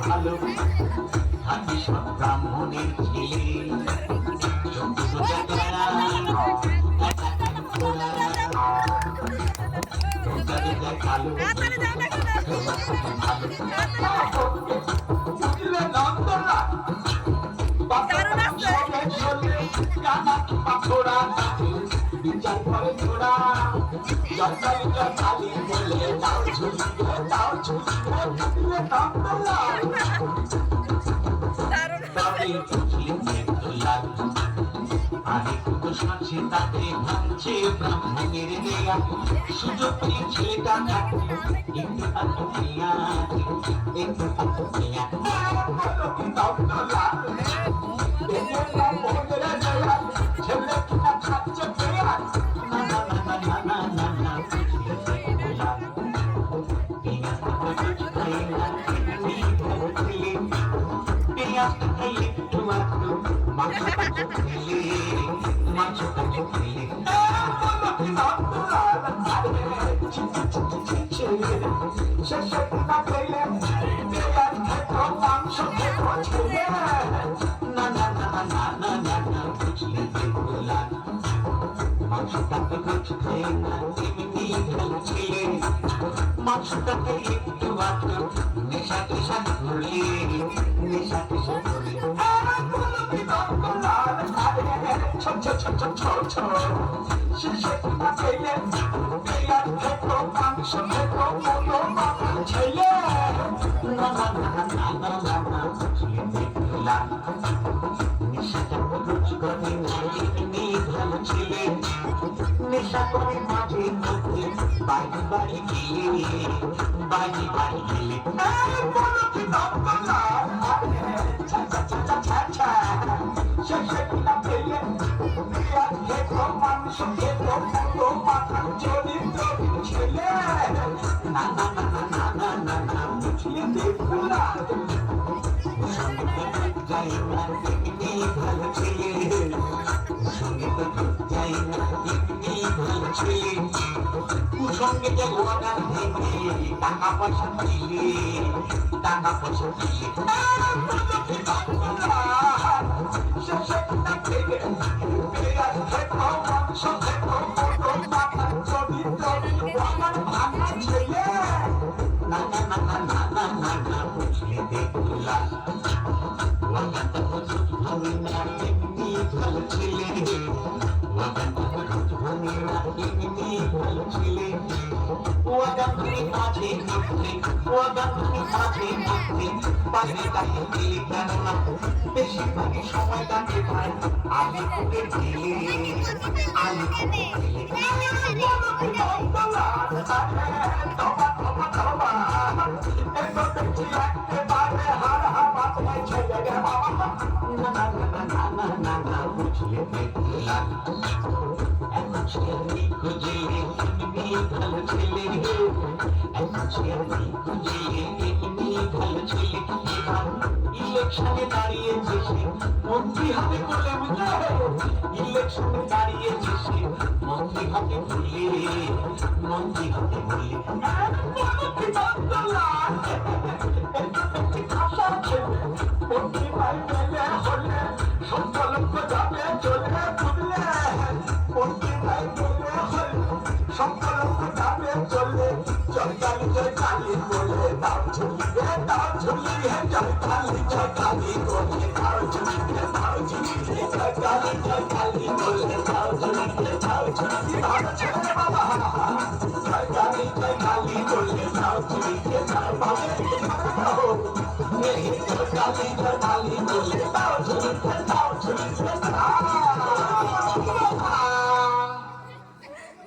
ভালো হাতি সব ব্রাহ্মণের ছেলে বিচার করে ছোড়া খালি বলে দাও ঝুলিয়ে দাও ঝুলিয়ে দাম আরেকটু সাথে তাতে ভাঙছে ব্রাহ্মণের দেয়া সুযোগ পেয়ে ছেলেটা থাকবে একটু হাত নেয়া একটু হাত নেয়া ছেলে কিনা খাচ্ছে পেয়া না না না না না না না মাংসটাকে একটু মাত্র নেশা টেশা করলে নেশা টেশা করলে নেশা করে মাঝে মধ্যে বাড়ি বাড়ি গেলে বাড়ি বাড়ি গেলে শেষে কিনা পেলে মানুষ চরিত্র ছেলে না না না না না না না বুঝলে দেখুন না যাই না এমনি ভালো ছেলে সঙ্গে তো যাই না এমনি ভালো ছেলে কুসঙ্গে যে গোয়াগান থেকে টাকা পয়সা দিলে টাকা পয়সা দিলে শেষে কিনা পেলে না না না না না না না না বুঝলে দেখলা ওয়াগানটা রোজ ভাঙে না এমনি ভালো ছেলে ওয়াগানটা রোজ ভাঙে না এমনি ভালো ছেলে ওয়াগানকে মাঝে মধ্যে ওয়াগানকে মাঝে মধ্যে বাইরে কাছে গেলে কেন না বেশিরভাগই সময় কাটে ভাই আমি তোকে দিলে আমি তোকে বুঝলে দেখলাম এখন সে খুঁজে এমনি ভালো ছেলে এখন সে খুঁজে এমনি ভালো ছেলে ইলেকশনে দাঁড়িয়েছে সে মন্ত্রী হবে বলে বুঝলে ইলেকশনে দাঁড়িয়েছে সে মন্ত্রী হবে বলে মন্ত্রী হবে বলে মন্ত্রী ভাই পেলে হলে সংকলক যাবে চলে বুঝলে মন্ত্রী ভাই পেলে হলে সংকলক যাবে চলে চলকালি চলকালি বলে দাও ঝুলিয়ে চলকালি চলকালি বলে দাও ঝুলিয়ে চলকালি চলকালি বলে দাও ঝুলিয়ে ভালো ছেলে বাবা চলকালি চলকালি বলে দাও ঝুলিয়ে চলকালি চলকালি বলে